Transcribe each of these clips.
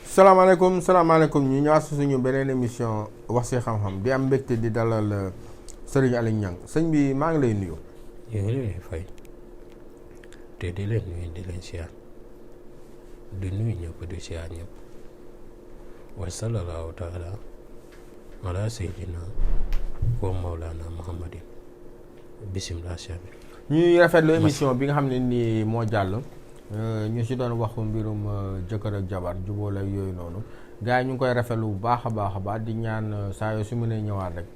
salaamaaleykum ñu ñëwaat suñu beneen émission wax ci xam-xam di am mbégte di dalal Serigne Aliou Niang sëñ bi maa ngi lay nuyu. ñu ngi lay fay te di leen nuyu di leen siyaar di nuyu ñëpp di siyaar ñëpp wa sallallahu taala ala sayyidina wa mawlana muhammadin bismillah cheikh bi ñuy rafetlu émission bi nga xam ne nii moo jàll. ñu ci doon wax mbirum jëkkër ak jabar jubóo la yooyu noonu gars yi ñu ngi koy rafetlu bu baax a baax di ñaan saa yoo su mënee ñëwaat rek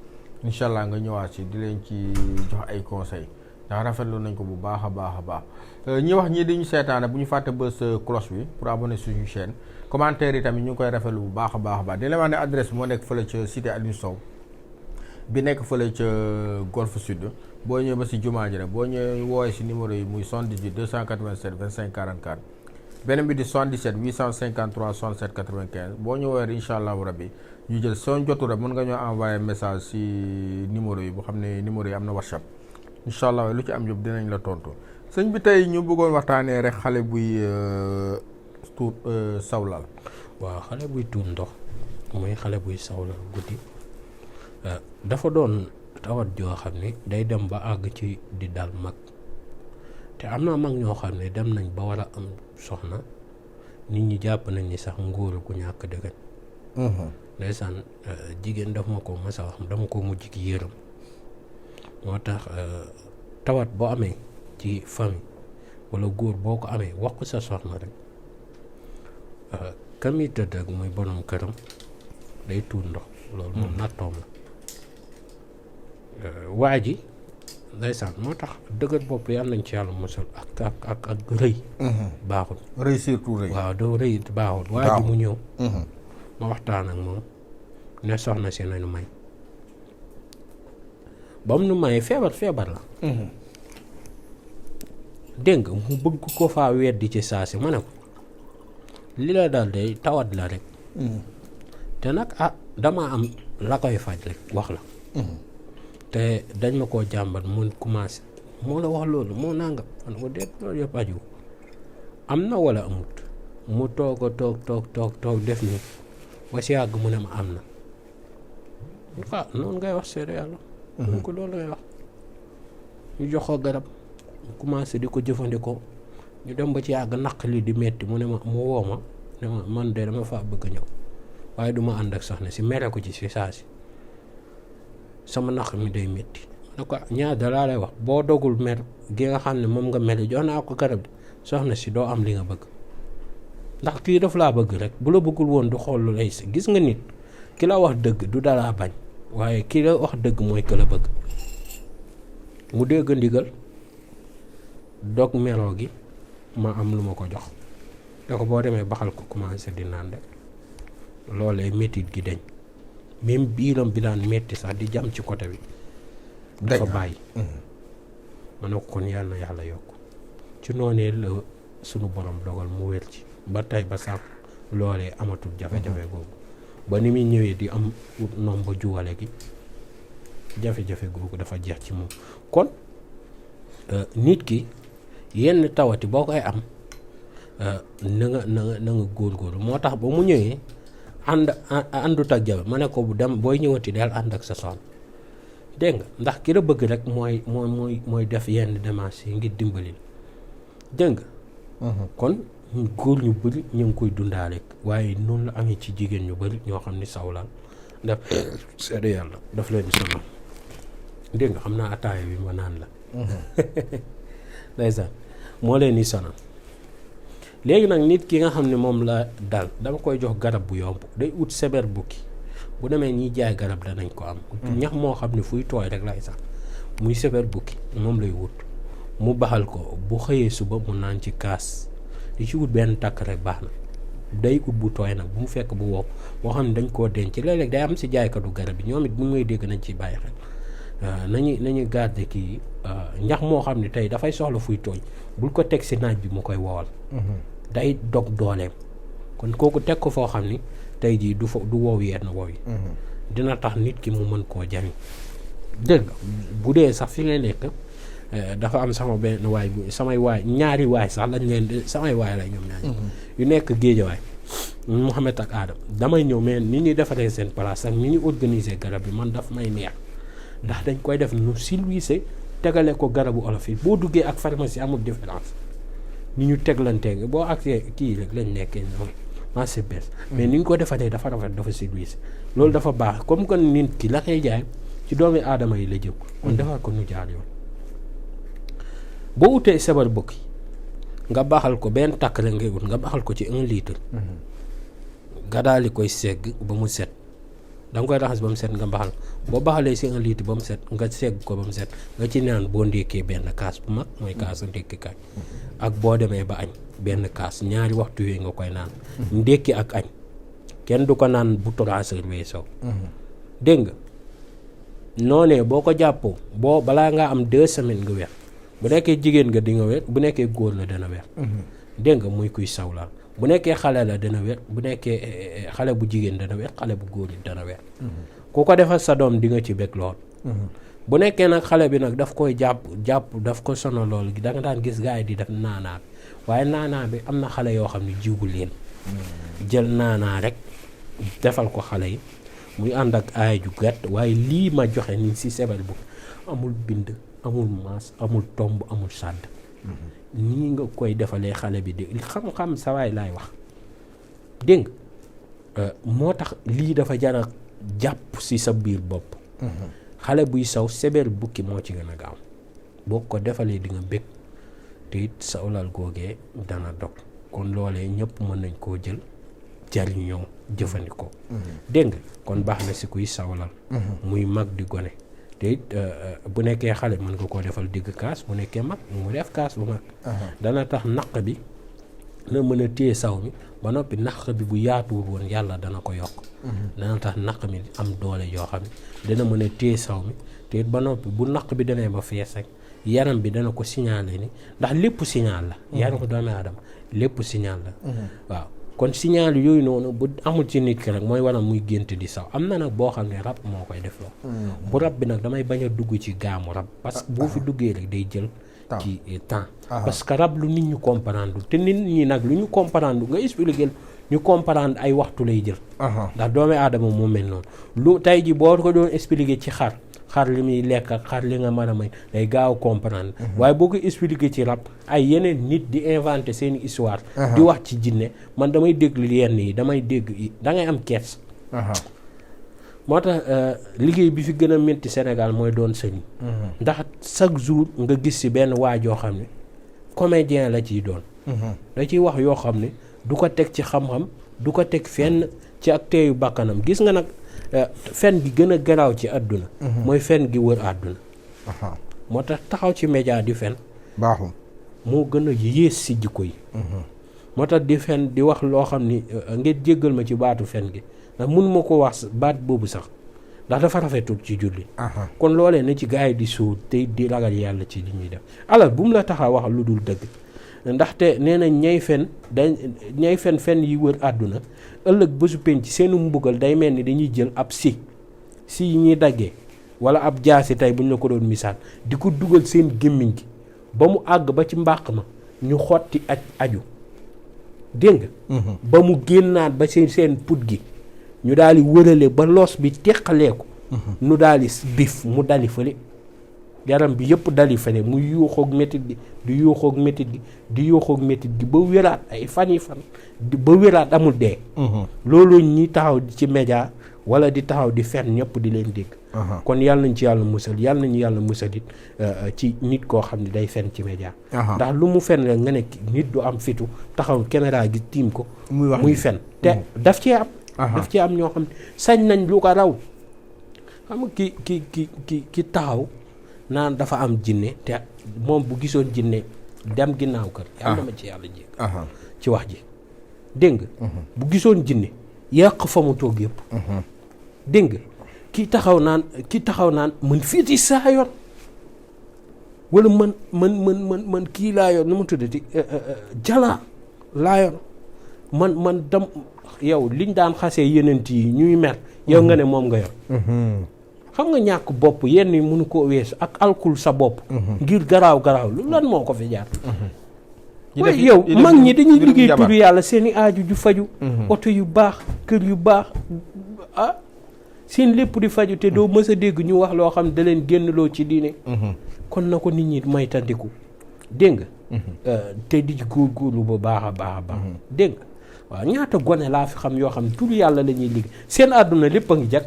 incha allah nga ñëwaat ci di leen ci jox ay conseils ndax rafetlu nañ ko bu baax a baax ñi wax ñii di ñu seetaan bu ñu fàtte bës cloche bi pour abonner suñu chaîne commentaire yi tamit ñu ngi koy rafetlu bu baax a baax di leen wax ne adresse bi moo nekk fële ca cité Aliou Sow bi nekk fële ca Golf Sud boo ñëwee ba si jumaa ji rek boo ñëwee woowee si numéro yi muy 78 287 25 44 beneen bi di 77 853 67 95 boo ñëwee rek incha allahu rabbi ñu jël soo jotu rek mën nga ñoo envoyé message si numéro yi boo xam ne numéro yi am na WhatsApp incha allah lu ci am yëpp dinañ la tontu sëñ bi tey ñu bëggoon waxtaanee rek xale buy tuur sawlal. waaw xale buy tuur ndox muy xale buy sawlal guddi dafa doon tawat joo xam ne day dem ba àgg ci di dal mag te am na mag ñoo xam ne dem nañ ba war a am soxna nit ñi jàpp nañ ni sax ngóor gu ñàkk dëggan ndeysaan jigéen daf ma ko mas a wax dama ko mujj ki yërëm moo tax tawat boo amee ci famille wala góor boo ko amee wax ko sa soxna rek kam yi tëdd ak muy borom këram day tuur ndox loolu moom nattoom la waa ji ndeysaan moo tax dëgër bopp yàlla nañ ci yàlla musal ak rëy baaxul rëy surtout rëy waaw doo rëy baaxul waa ji mu ñëw ma waxtaan ak moom ne soxna si nañu may ba mu nu mayee feebar la dégg nga mu bëgg ko faa weddi ci saa si ma ne ko li la daal day tawat la rek te nag dama am la koy faj rek wax la te dañ ma koo jàmbat mun commencé moo la wax loolu moo nangam man ko déet loolu yëpp aju am na wala amut mu toog def ni ba si yàgg mu ne ma am na noonu ngay wax seede yàlla mun ko loolu ngay wax ñu jox ko garab mu commencé di ko jëfandikoo ñu dem ba ci yàgg naq li di metti mu ne ma mu woo ma ne ma man de dama faa bëgg ñëw waaye duma ànd ak soxna si mere ko ci si saa si sama naq mi day métti ne ko ñaar dalaa lay wax boo dogul mer gi nga xam ne moom nga mel jox naa ko garab soxna si doo am li nga bëgg ndax kii daf laa bëgg rek bu la bëggul woon du xool lu lay si gis nga nit ki la wax dëgg du dalaa bañ waaye ki la wax dëgg mooy ki la bëgg mu dégg ndigal dog meloo gi ma am lu ma ko jox da ko boo demee baxal ko commencé di naan de loolee métit gi dañ même biiram bi daan metti sax di jam ci côté bi dafa bàyyi ma ne ko kon yàlla na yàlla yokk ci noonee la sunu borom dogal mu wér ci ba tey ba sax loolee amatul jafe-jafe googu ba ni muy ñëwee di am noom ba juwale gi jafe-jafe googu dafa jeex ci moom kon nit ki yenn tawati boo koy am na nga góorgóorlu moo tax ba mu ñëwee àndut ak jabe ma ne ko bu dem booy ñëwati del ànd ak sa soxna dégg nga ndax ki la bëgg rek mooy def yenn démarches yi ngir dimbali dégg nga kon góor ñu bëri ñu ngi koy dundaale waaye noonu la amee ci jigéen ñu bëri ñoo xam ni sawlal daf seede yàlla daf leen sonal dégg nga xam naa ataaya bi ma naan la ndeysaan moo leen di sonal léegi nag nit ki nga xam ne moom la dal dama koy jox garab bu yomb day ut seber bukki bu demee ñiy jaay garab danañ ko am ñax moo xam ne fuy tooy rek lay sax muy seber bukki moom lay wut mu baxal ko bu xëyee suba mu naan ci kaas di ci wut benn takk rek baax na day ut bu tooy nag bu mu fekk bu wow moo xam ne dañ koo denc léeg-léeg day am si jaaykatu garab yi ñoom it bu ngay dégg nañ ci bàyyi xel nañu garder kii ñax moo xam ne tey dafay soxla fuy tooy bul ko teg si naaj bi mu koy wowal day dog dooleem kon kooku teg ko foo xam ni tey jii du wow yenn wow yi dina tax nit ki mu mën koo jariñ dégg nga bu dee sax fi nga nekk dafa am sama benn waay bu samay waay ñaari waay sax lañ leen samay waay la ñoom ñaari yu nekk Géejawaay Mouhamed ak Adam damay ñëw mais ni ñuy defaree seen place ak ni ñuy organiser garab bi man daf may neex ndax dañ koy def nu silvissé tegale ko garabu olof yi boo duggee ak pharmacie amul différence ni ñu teglantee boo agsee kii rek lañ nekkee noonu marché bees mais ni ñu ko defaree dafa rafet dafa silvissé loolu dafa baax comme que nit ki la koy jaay ci doomi aadama yi la jëm kon defar ko nu jaar yoon boo utee sabar bukki nga baxal ko benn takk rek ngay ut nga baxal ko ci 1 litre nga daal di koy segg ba mu set da nga koy raxas ba mu set nga baxal boo baxalee si 1 litre ba mu set nga segg ko ba mu set nga ci naan boo ndékkee benn kaas bu mag mooy kaasu ndékkikaay ak boo demee ba añ benn kaas ñaari waxtu yooyu nga koy naan ndékki ak añ kenn du ko naan bu 3 heures weesoo dégg nga noonee boo ko jàppoo boo balaa ngaa am 2 semaines nga weer bu nekkee jigéen nga di nga wér bu nekkee góor la dana wér dégg nga muy kuy sawlaal bu nekkee xale la dana wér bu nekkee xale bu jigéen dana wér xale bu góor yi dana wér ku ko defal sa doom di nga ci bég lool bu nekkee nag xale bi nag daf koy jàpp daf ko sono lool da nga daan gis gars yi di def naanaa bi waaye naanaa bi am na xale yoo xam ne jiwu leen jël naanaa rek defal ko xale yi muy ànd ak aay ju gàtt waaye lii ma joxe ni si sebal bu amul bind amul maas amul tomb amul sàdd nii nga koy defalee xale bi di xam-xam sa waay laay wax dégg nga moo tax lii dafa jara jàpp si sa biir bopp xale buy saw sebel bukki moo ci gën a gaaw boo ko defalee di nga bég te it sawlal googee dana dog kon loolee ñëpp mën nañ koo jël jariñoo jëfandikoo dégg nga kon baax na si kuy sawlal muy mag di gone te it bu nekkee xale mën nga koo defal digg kaas bu nekkee mag mu def kaas bu mag dana tax naq bi na mën a téye saw mi ba noppi naq bi bu yaatuwul woon yàlla dana ko yokk dana tax naq mi am doole yoo xam ne dana mën a téye saw mi te it ba noppi bu naq bi demee ba fees rek yaram bi dana ko signaler ni ndax lépp signal la yaram doomu aadama lépp signal la waaw kon signal yooyu noonu bu amul ci nit ki rek mooy waral muy gént di saw am na nag boo xam ne rab moo koy def loo bu rab bi nag damay bañ a dugg ci gaamu rab parce que boo fi duggee rek day jël ci temps parce que rab lu nit ñu comprendre te nit ñi nag lu ñu comprendre nga expliquer ñu comprendre ay waxtu lay jël ndax doomu aadama moo mel noonu lu tey ji boo ko doon expliquer ci xar li muy lekk ak xar li nga mën a may day gaaw comprendre waaye boo ko expliquer ci rab ay yeneen nit di inventer seeni histoire di wax ci jinne man damay déglu yenn yi damay dégg da ngay am kees moo tax liggéey bi fi gën a métti Sénégal mooy doon sëñ ndax chaque jour nga gis ci benn waajoo xam ne comédien la ciy doon da ciy wax yoo xam ne du ko teg ci xam-xam du ko teg fenn ci ak teeyu bakkanam gis nga nag fen gi gën a garaaw ci àdduna mooy fen gi wër àdduna moo tax taxaw ci média di fen baaxul moo gën a yées si jikko yi moo tax di fen di wax loo xam ni ngeen jéggal ma ci baatu fen gi ndax mënuma ko wax baat boobu sax ndax dafa rafetul ci julli kon loolee na ci gars yi di suur te di ragal yàlla ci li ñuy def alal bu mu la tax a wax lu dul dëgg ndaxte nee na ñay fen yi wër àdduna ëllëg bésu penc seenu mbugal day mel ni dañuy jël ab si yi ñuy daggee wala ab jaasi tey bu ñu la ko doon misaal di ko dugal seen gémmiñ gi ba mu àgg ba ci mbàq ma ñu xotti aju dégg nga ba mu génnaat ba seen put gi ñu daal di wërale ba loos bi teqalee ko nu daal di bif mu dali fële yaram bi yëpp dali fële mu yuuxoog métit gi di yuuxoog métit gi di yuuxoog métit gi ba wéraat ay fan ba wéraat amul dee loolu ñi taxaw ci média wala di taxaw di fen ñëpp di leen dégg kon yàlla nañ ci yàlla musal yàlla nañu yàlla musal it ci nit koo xam ne day fen ci média ndax lu mu fen rek nga ne nit du am fitu taxaw caméra gi tiim ko muy fen te daf cee am ñoo xam ne sañ nañ lu ko raw xam nga ki taxaw naan dafa am jinne te moom bu gisoon jinne dem ginnaaw kër yàlla ma ci yàlla jéeg ci wax ji dégg nga bu gisoon jinne yàq fa mu toog yëpp dégg nga kii taxaw naan man fiiti saa yoon wala man kii laa yoon nu mu tuddati jalaa laa yoon man dam yow liñ daan xasee yenent yi ñuy mer yow nga ne moom nga yor xam nga ñàkk bopp yenn yi mënu koo weesu ak alkul sa bopp ngir garaaw lu lan moo ko fi jaar waaye yow mag ñi dañuy liggéey tudd yàlla seeni aaju ju faju oto yu baax kër yu baax seen lépp di faju te doo mës a dégg ñu wax loo xam da leen génnloo ci diine kon na ko nit ñi may tandiku dégg nga te di góorgóorlu bu baax a baax dégg nga waaw ñaata gone laa fi xam yoo xam ne tudd yàlla la ñuy liggéey seen àdduna lépp a ngi jag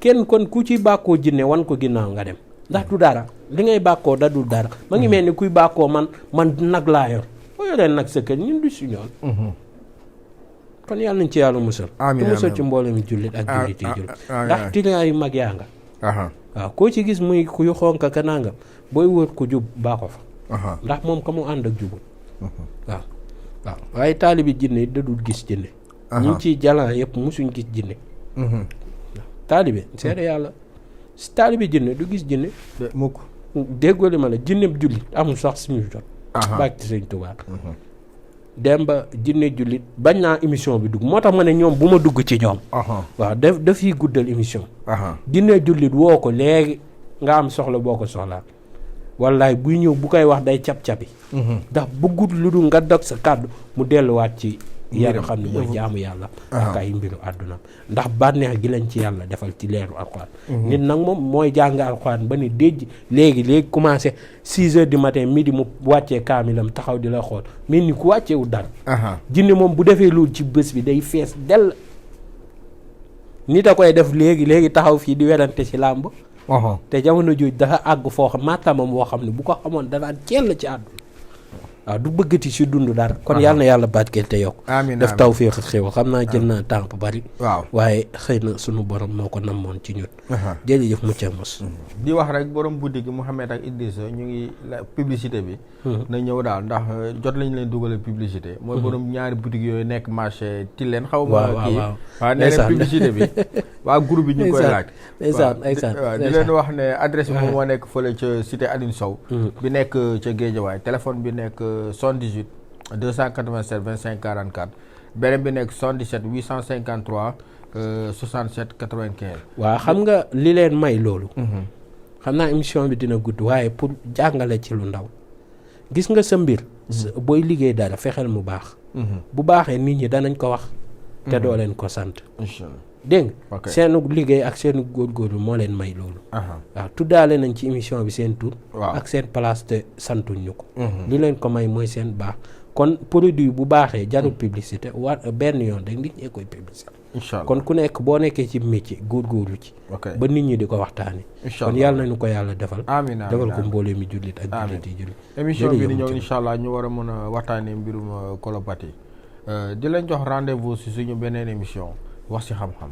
kenn kon ku ci bàkkoo jinne wan ko ginnaaw nga dem ndax du dara li ngay bàkkoo da dul dara ma ngi mel ni kuy bàkkoo man nag laa yor boo yoree nag sa kër ñun du si ñoon kon yàlla nañ ci yàlla musal te musal ci mbooloo mi jullit ak jullit yi jullit ndax tiliyaa yu mag yaa nga waaw koo ci gis muy kuy xonka ka nangam booy wër ko jub baa ko fa ndax moom ka mu ànd ak jubul waaw waaye taalibi jinne yi da dul gis jinne ñu ngi ciy jalan yëpp musuñ gis jinne taalibe seede yàlla si taalibe jinne du gis jinne mukk déggoo li ma la jinne jullit amul sax suñu jot baag ci Sëñ Tuubaa dem ba jinne jullit bañ naa émission bi dugg moo tax ma ne ñoom bu ma dugg ci ñoom waaw daf yi guddal émission jinne jullit woo ko léegi nga am soxla boo ko soxlaa wallaay buy ñëw bu koy wax day cap-capi ndax bëggut lu dul nga dog sa kàddu mu delluwaat ci yàlla xam ne mooy jaamu yàlla ak ay mbiru àdduna ndax bànneex gi lañ ci yàlla defal ci leeru alxuraan nit nag moom mooy jàng alxuraan ba ni déj léegi commencé 6 heures du matin midi mu wàccee kaamilam taxaw di la xool mel ni ku wàcceewu dara jinne moom bu defee loolu ci bés bi day fees dell nit a koy def léegi taxaw fii di werante ci làmb te jamono jooj dafa àgg foo xam maatamam woo xam ne bu ko xamoon danaan cell ci àdduna waaw du bëggati si dund dara kon yàlla na yàlla barkeel te yokk def tawfeex ak xéwal xam naa jël naa temps bu bari waaye xëy na sunu borom moo ko namoon ci ñun jërëjëf mucca mos di wax rek borom boutique gi Mouhamed ak Idrissa ñu ngi publicité bi na ñëw daal ndax jot lañ leen dugalal publicité mooy borom ñaari boutique yooyu nekk marché Tilène xaw ma kii waaw nee leen publicité bi waa groupe bi ñu ngi koy laaj waaw di leen wax ne adresse bi moom moo nekk fële ca cité Aline Sow bi nekk ca Guédiawaye téléphone bi nekk 78 287 25 44 beneen bi nekk 77 853 67 95. waaw xam nga li leen may loolu. xam naa émission bi dina gudd waaye pour jàngale ci lu ndaw gis nga sa mbir. booy liggéey dara fexeel mu baax. bu baaxee nit ñi danañ ko wax. te doo leen ko sant. dégg nga seenu liggéey ak seenu góorgóorlu moo leen may loolu. waaw tuddaale nañ ci émission bi seen tur. ak seen place te santuñ ñu ko. li leen ko may mooy seen baax kon produit bu baaxee jarul publicité war benn yoon rek nit ñee koy publicité. kon ku nekk boo nekkee ci métier góorgóorlu ci. ba nit ñi di ko waxtaanee. kon yàlla nañu ko yàlla defal. amiin defal ko mbooloo mi jullit ak jullit yi jullit. émission bi di ñëw incha allah ñu war a mën a waxtaanee mbirum colopathie di leen jox rendez-vous si suñu beneen émission wax ci xam-xam.